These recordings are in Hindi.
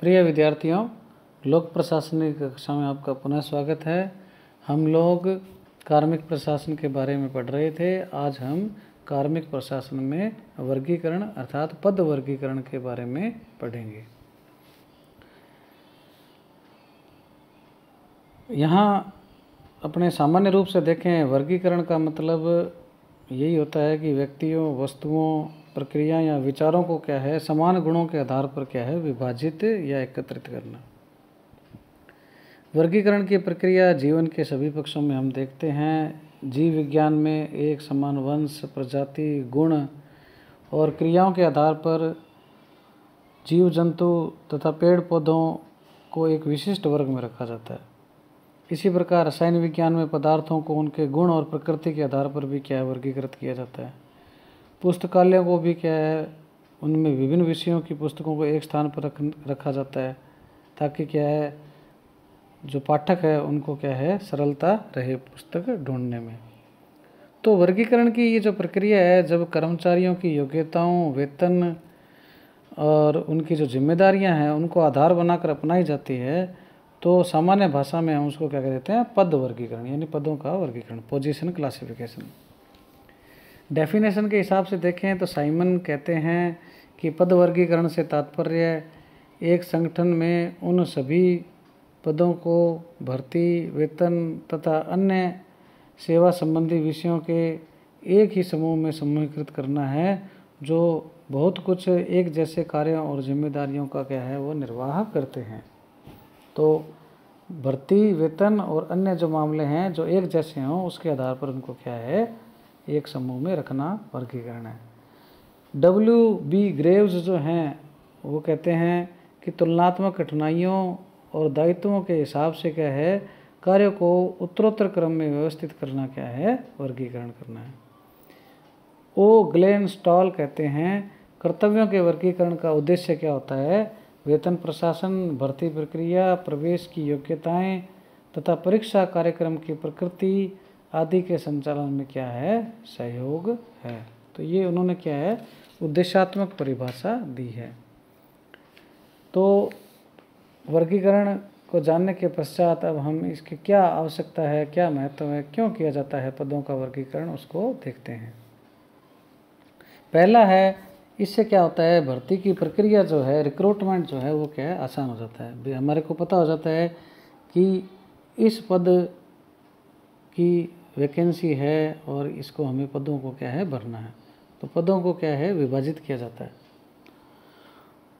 प्रिय विद्यार्थियों, लोक प्रशासनिक कक्षा में आपका पुनः स्वागत है। हम लोग कार्मिक प्रशासन के बारे में पढ़ रहे थे। आज हम कार्मिक प्रशासन में वर्गीकरण अर्थात पद वर्गीकरण के बारे में पढ़ेंगे। यहाँ अपने सामान्य रूप से देखें, वर्गीकरण का मतलब यही होता है कि व्यक्तियों, वस्तुओं, प्रक्रिया या विचारों को क्या है, समान गुणों के आधार पर क्या है, विभाजित या एकत्रित करना। वर्गीकरण की प्रक्रिया जीवन के सभी पक्षों में हम देखते हैं। जीव विज्ञान में एक समान वंश, प्रजाति, गुण और क्रियाओं के आधार पर जीव जंतु तथा पेड़ पौधों को एक विशिष्ट वर्ग में रखा जाता है। इसी प्रकार रसायन विज्ञान में पदार्थों को उनके गुण और प्रकृति के आधार पर भी क्या है, वर्गीकृत किया जाता है। पुस्तकालयों को भी क्या है, उनमें विभिन्न विषयों की पुस्तकों को एक स्थान पर रखा जाता है ताकि क्या है, जो पाठक है उनको क्या है, सरलता रहे पुस्तक ढूंढने में। तो वर्गीकरण की ये जो प्रक्रिया है, जब कर्मचारियों की योग्यताओं, वेतन और उनकी जो जिम्मेदारियां हैं उनको आधार बनाकर अपनाई जाती है, तो सामान्य भाषा में हम उसको क्या कहते हैं, पद वर्गीकरण, यानी पदों का वर्गीकरण, पोजीशन क्लासिफिकेशन। डेफिनेशन के हिसाब से देखें तो साइमन कहते हैं कि पद वर्गीकरण से तात्पर्य एक संगठन में उन सभी पदों को भर्ती, वेतन तथा अन्य सेवा संबंधी विषयों के एक ही समूह में समूहीकृत करना है जो बहुत कुछ एक जैसे कार्यों और जिम्मेदारियों का क्या है, वो निर्वाह करते हैं। तो भर्ती, वेतन और अन्य जो मामले हैं जो एक जैसे हों, उसके आधार पर उनको क्या है, एक समूह में रखना वर्गीकरण है। W.B. ग्रेव्स जो हैं वो कहते हैं कि तुलनात्मक कठिनाइयों और दायित्वों के हिसाब से क्या है, कार्यों को उत्तरोत्तर क्रम में व्यवस्थित करना क्या है, वर्गीकरण करना है। ओ. ग्लेन स्टॉल कहते हैं कर्तव्यों के वर्गीकरण का उद्देश्य क्या होता है, वेतन प्रशासन, भर्ती प्रक्रिया, प्रवेश की योग्यताएं तथा परीक्षा कार्यक्रम की प्रकृति आदि के संचालन में क्या है, सहयोग है। तो ये उन्होंने क्या है, उद्देश्यात्मक परिभाषा दी है। तो वर्गीकरण को जानने के पश्चात अब हम इसकी क्या आवश्यकता है, क्या महत्व है, क्यों किया जाता है पदों का वर्गीकरण, उसको देखते हैं। पहला है, इससे क्या होता है, भर्ती की प्रक्रिया जो है, रिक्रूटमेंट जो है वो क्या है, आसान हो जाता है। हमारे को पता हो जाता है कि इस पद की वैकेंसी है और इसको हमें पदों को क्या है, भरना है। तो पदों को क्या है, विभाजित किया जाता है।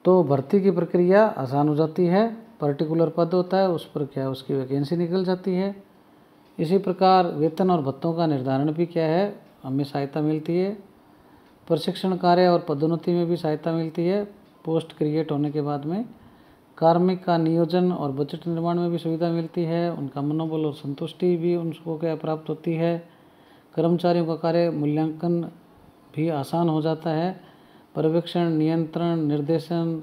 तो भर्ती की प्रक्रिया आसान हो जाती है। पर्टिकुलर पद होता है, उस पर क्या है, उसकी वैकेंसी निकल जाती है। इसी प्रकार वेतन और भत्तों का निर्धारण भी क्या है, हमें सहायता मिलती है। प्रशिक्षण कार्य और पदोन्नति में भी सहायता मिलती है पोस्ट क्रिएट होने के बाद में। कार्मिक का नियोजन और बजट निर्माण में भी सुविधा मिलती है। उनका मनोबल और संतुष्टि भी उनको क्या प्राप्त होती है। कर्मचारियों का कार्य मूल्यांकन भी आसान हो जाता है। पर्यवेक्षण, नियंत्रण, निर्देशन,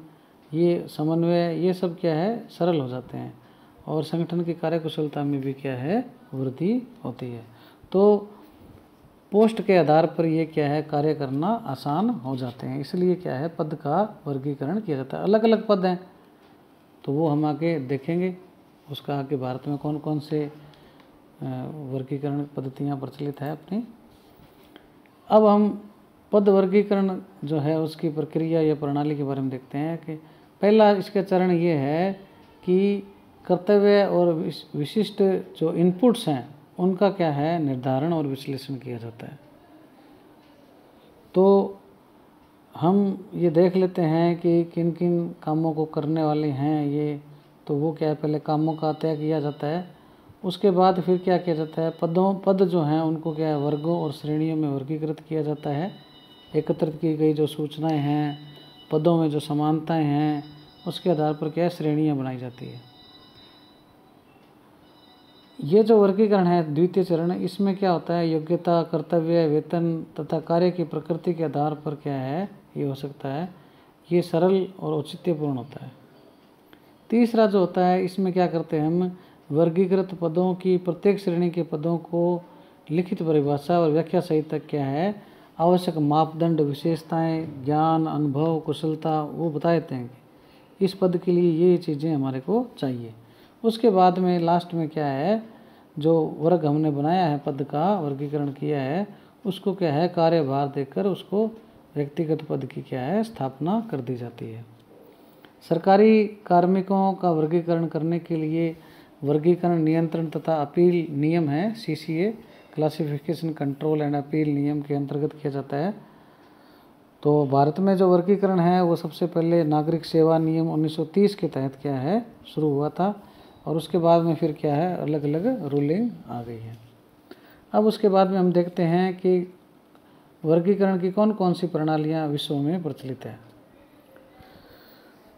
ये समन्वय, ये सब क्या है, सरल हो जाते हैं और संगठन की कार्यकुशलता में भी क्या है, वृद्धि होती है। तो पोस्ट के आधार पर ये क्या है, कार्य करना आसान हो जाते हैं। इसलिए क्या है, पद का वर्गीकरण किया जाता है। अलग अलग पद हैं तो वो हम आगे देखेंगे, उसका आगे भारत में कौन कौन से वर्गीकरण पद्धतियाँ प्रचलित है अपनी। अब हम पद वर्गीकरण जो है उसकी प्रक्रिया या प्रणाली के बारे में देखते हैं कि पहला इसका चरण ये है कि कर्तव्य और विशिष्ट जो इनपुट्स हैं उनका क्या है, निर्धारण और विश्लेषण किया जाता है। तो हम ये देख लेते हैं कि किन किन कामों को करने वाले हैं ये, तो वो क्या है, पहले कामों का तय किया जाता है। उसके बाद फिर क्या किया जाता है, पद जो हैं उनको क्या है, वर्गों और श्रेणियों में वर्गीकृत किया जाता है। एकत्रित की गई जो सूचनाएं हैं, पदों में जो समानताएं हैं, उसके आधार पर क्या है, श्रेणियाँ बनाई जाती है। ये जो वर्गीकरण है द्वितीय चरण, इसमें क्या होता है, योग्यता, कर्तव्य, वेतन तथा कार्य की प्रकृति के आधार पर क्या है, ये हो सकता है, ये सरल और औचित्यपूर्ण होता है। तीसरा जो होता है, इसमें क्या करते हैं हम, वर्गीकृत पदों की प्रत्येक श्रेणी के पदों को लिखित परिभाषा और व्याख्या सहित तक क्या है, आवश्यक मापदंड, विशेषताएं, ज्ञान, अनुभव, कुशलता वो बता देते हैं इस पद के लिए ये चीज़ें हमारे को चाहिए। उसके बाद में लास्ट में क्या है, जो वर्ग हमने बनाया है, पद का वर्गीकरण किया है, उसको क्या है कार्यभार देकर उसको व्यक्तिगत पद की क्या है स्थापना कर दी जाती है। सरकारी कार्मिकों का वर्गीकरण करने के लिए वर्गीकरण नियंत्रण तथा अपील नियम है, CCA classification control and appeal नियम के अंतर्गत किया जाता है। तो भारत में जो वर्गीकरण है वो सबसे पहले नागरिक सेवा नियम 1930 के तहत क्या है शुरू हुआ था, और उसके बाद में फिर क्या है अलग अलग रूलिंग आ गई है। अब उसके बाद में हम देखते हैं कि वर्गीकरण की कौन कौन सी प्रणालियाँ विश्व में प्रचलित है।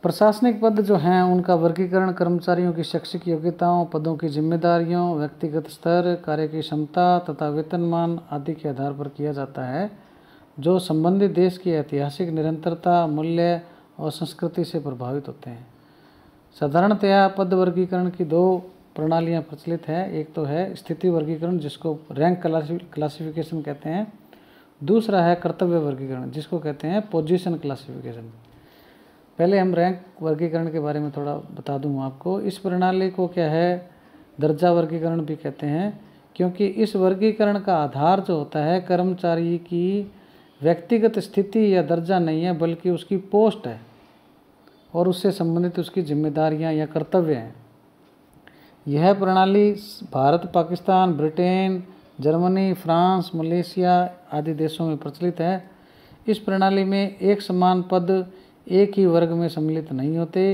प्रशासनिक पद जो हैं उनका वर्गीकरण कर्मचारियों की शैक्षिक योग्यताओं, पदों की जिम्मेदारियों, व्यक्तिगत स्तर, कार्य की क्षमता तथा वेतनमान आदि के आधार पर किया जाता है, जो संबंधित देश की ऐतिहासिक निरंतरता, मूल्य और संस्कृति से प्रभावित होते हैं। साधारणतया पद वर्गीकरण की दो प्रणालियाँ प्रचलित है। एक तो है स्थिति वर्गीकरण जिसको रैंक क्लासिफिकेशन कहते हैं, दूसरा है कर्तव्य वर्गीकरण जिसको कहते हैं पोजीशन क्लासिफिकेशन। पहले हम रैंक वर्गीकरण के बारे में थोड़ा बता दूं आपको। इस प्रणाली को क्या है दर्जा वर्गीकरण भी कहते हैं, क्योंकि इस वर्गीकरण का आधार जो होता है कर्मचारी की व्यक्तिगत स्थिति या दर्जा नहीं है, बल्कि उसकी पोस्ट है और उससे संबंधित उसकी जिम्मेदारियां या कर्तव्य हैं। यह प्रणाली Bharat, Pakistan, Britain, Germany, France, Malaysia आदि देशों में प्रचलित है। इस प्रणाली में एक समान पद एक ही वर्ग में सम्मिलित नहीं होते।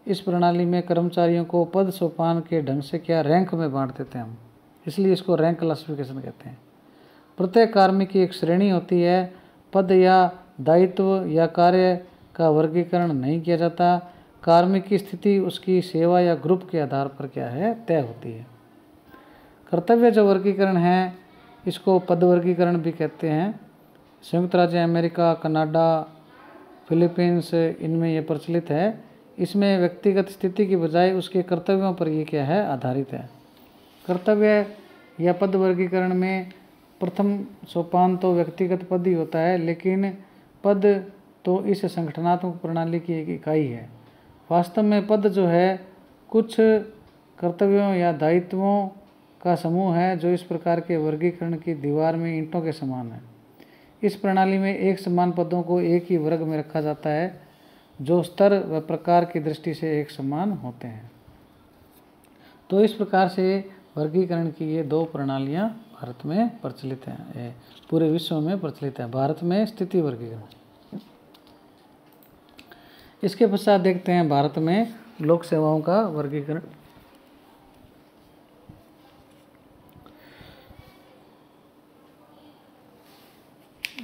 इस प्रणाली में कर्मचारियों को पद सोपान के ढंग से क्या रैंक में बांट देते हैं हम, इसलिए इसको रैंक क्लासिफिकेशन कहते हैं। प्रत्येक कार्मिक की एक श्रेणी होती है। पद या दायित्व या कार्य का वर्गीकरण नहीं किया जाता। कार्मिक की स्थिति उसकी सेवा या ग्रुप के आधार पर क्या है तय होती है। कर्तव्य जो वर्गीकरण है इसको पद वर्गीकरण भी कहते हैं। संयुक्त राज्य अमेरिका, कनाडा, फिलीपींस इनमें यह प्रचलित है। इसमें व्यक्तिगत स्थिति की बजाय उसके कर्तव्यों पर ये क्या है आधारित है। कर्तव्य या पद वर्गीकरण में प्रथम सोपान तो व्यक्तिगत पद ही होता है, लेकिन पद तो इस संगठनात्मक प्रणाली की एक इकाई है। वास्तव में पद जो है कुछ कर्तव्यों या दायित्वों का समूह है जो इस प्रकार के वर्गीकरण की दीवार में ईंटों के समान है। इस प्रणाली में एक समान पदों को एक ही वर्ग में रखा जाता है जो स्तर व प्रकार की दृष्टि से एक समान होते हैं। तो इस प्रकार से वर्गीकरण की ये दो प्रणालियाँ भारत में प्रचलित हैं, पूरे विश्व में प्रचलित है। भारत में स्थिति वर्गीकरण। इसके पश्चात देखते हैं भारत में लोक सेवाओं का वर्गीकरण।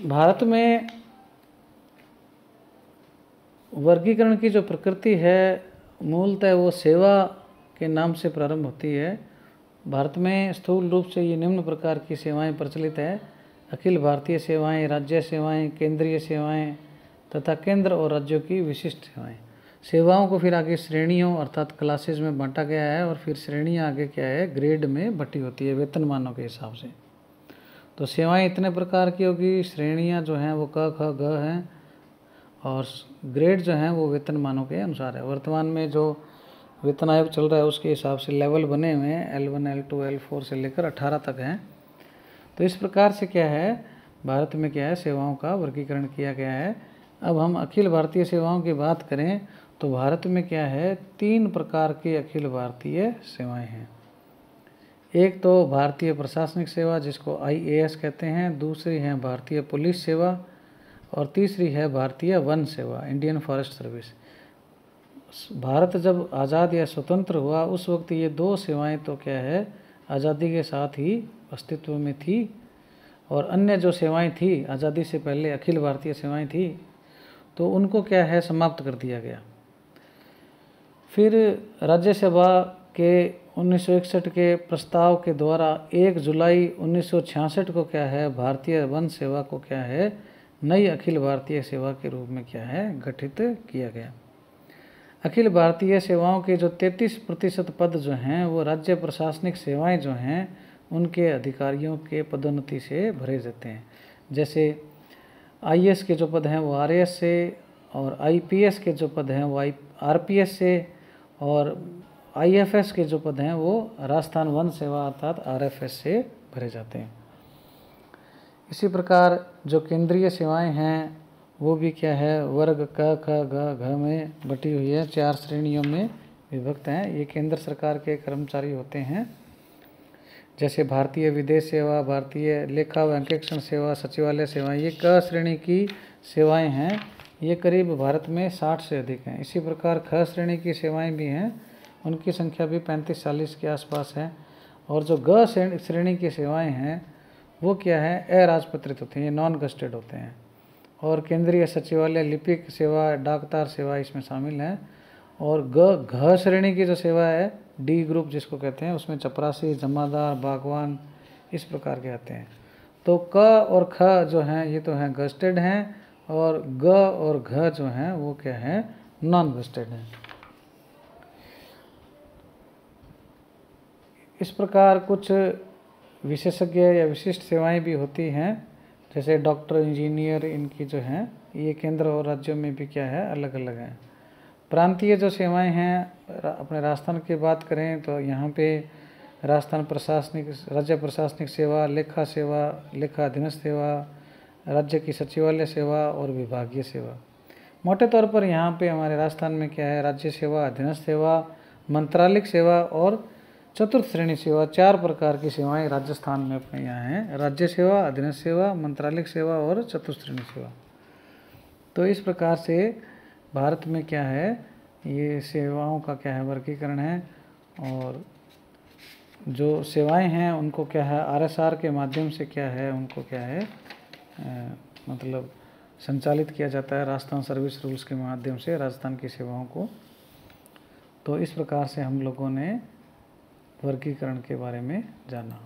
भारत में वर्गीकरण की जो प्रकृति है मूलतः वो सेवा के नाम से प्रारंभ होती है। भारत में स्थूल रूप से ये निम्न प्रकार की सेवाएं प्रचलित है: अखिल भारतीय सेवाएं, राज्य सेवाएं, केंद्रीय सेवाएं तथा केंद्र और राज्यों की विशिष्ट सेवाएं। सेवाओं को फिर आगे श्रेणियों अर्थात क्लासेज में बांटा गया है, और फिर श्रेणियां आगे क्या है ग्रेड में बटी होती है वेतनमानों के हिसाब से। तो सेवाएं इतने प्रकार की होगी, श्रेणियां जो हैं वो क, ख, ग हैं, और ग्रेड जो हैं वो वेतनमानों के अनुसार है। वर्तमान में जो वेतन आयोग चल रहा है उसके हिसाब से लेवल बने हुए हैं, L1, L2, L4 से लेकर 18 तक हैं। तो इस प्रकार से क्या है भारत में क्या है सेवाओं का वर्गीकरण किया गया है। अब हम अखिल भारतीय सेवाओं की बात करें तो भारत में क्या है 3 प्रकार की अखिल भारतीय सेवाएं हैं। एक तो भारतीय प्रशासनिक सेवा जिसको IAS कहते हैं, दूसरी है भारतीय पुलिस सेवा, और तीसरी है भारतीय वन सेवा, इंडियन फॉरेस्ट सर्विस। भारत जब आज़ाद या स्वतंत्र हुआ उस वक्त ये 2 सेवाएं तो क्या है आज़ादी के साथ ही अस्तित्व में थी, और अन्य जो सेवाएं थी आज़ादी से पहले अखिल भारतीय सेवाएं थी तो उनको क्या है समाप्त कर दिया गया। फिर राज्यसभा के 1961 के प्रस्ताव के द्वारा 1 जुलाई 1966 को क्या है भारतीय वन सेवा को क्या है नई अखिल भारतीय सेवा के रूप में क्या है गठित किया गया। अखिल भारतीय सेवाओं के जो 33% पद जो हैं वो राज्य प्रशासनिक सेवाएं जो हैं उनके अधिकारियों के पदोन्नति से भरे जाते हैं। जैसे IAS के जो पद हैं वो RAS से, और आईपीएस के जो पद हैं वो आरपीएस से, और आईएफएस के जो पद हैं वो राजस्थान वन सेवा अर्थात आरएफएस से भरे जाते हैं। इसी प्रकार जो केंद्रीय सेवाएं हैं वो भी क्या है, वर्ग क ख ग घ में बटी हुई है, 4 श्रेणियों में विभक्त हैं। ये केंद्र सरकार के कर्मचारी होते हैं, जैसे भारतीय विदेश सेवा, भारतीय लेखा व अंकेक्षण सेवा, सचिवालय सेवाएं, ये क श्रेणी की सेवाएं हैं। ये करीब भारत में 60 से अधिक हैं। इसी प्रकार ख श्रेणी की सेवाएं भी हैं, उनकी संख्या भी 35-40 के आसपास है। और जो ग श्रेणी की सेवाएं हैं वो क्या है, अराजपत्रित होते हैं, ये नॉन गस्टेड होते हैं। और केंद्रीय सचिवालय, लिपिक सेवा, डाकतार सेवा इसमें शामिल है। और घ श्रेणी की जो सेवा है, डी ग्रुप जिसको कहते हैं, उसमें चपरासी, जमादार, बागवान इस प्रकार के आते हैं। तो क और ख जो हैं ये तो हैं गस्टेड हैं, और ग और घ जो हैं वो क्या है, नॉन गस्टेड हैं। इस प्रकार कुछ विशेषज्ञ या विशिष्ट सेवाएं भी होती हैं, जैसे डॉक्टर, इंजीनियर, इनकी जो हैं ये केंद्र और राज्यों में भी क्या है, अलग अलग हैं। प्रांतीय जो सेवाएं हैं, अपने राजस्थान की बात करें तो यहाँ पे राजस्थान प्रशासनिक, राज्य प्रशासनिक सेवा, लेखा सेवा, लेखा अधीनस्थ सेवा, राज्य की सचिवालय सेवा और विभागीय सेवा। मोटे तौर पर यहाँ पे हमारे राजस्थान में क्या है, राज्य सेवा, अधीनस्थ सेवा, मंत्रालयिक सेवा और चतुर्थ श्रेणी सेवा, 4 प्रकार की सेवाएं राजस्थान में अपने यहाँ हैं। राज्य सेवा, अधीनस्थ सेवा, मंत्रालयिक सेवा और चतुर्थ श्रेणी सेवा। तो इस प्रकार से भारत में क्या है, ये सेवाओं का क्या है, वर्गीकरण है। और जो सेवाएं हैं उनको क्या है, आरएसआर के माध्यम से क्या है, उनको क्या है मतलब संचालित किया जाता है, राजस्थान सर्विस रूल्स के माध्यम से राजस्थान की सेवाओं को। तो इस प्रकार से हम लोगों ने वर्गीकरण के बारे में जाना।